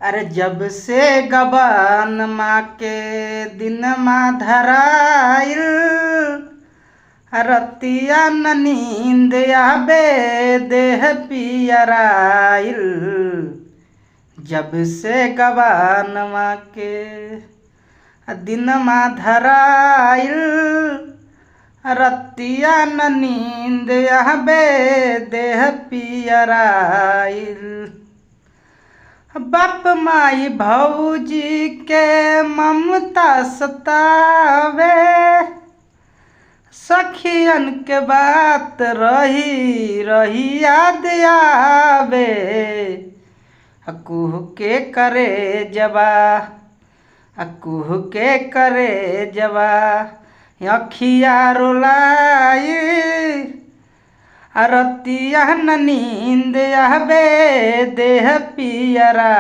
अरे जब से गबन माँ के दिन माँ धराइल, रतिया न नींद आबे देह पियराइल। जब से गबन माँ के दिन माँ धराइल, रतिया न नींद आबे देह पियराइल। बाप माई भौजी के ममता सतावे, सखियन के बात रही रही याद आवे। कुह के करे जबा, कुह के करे जबा अखिया रुलाई। रतिया न नींद आवे देह पियरा।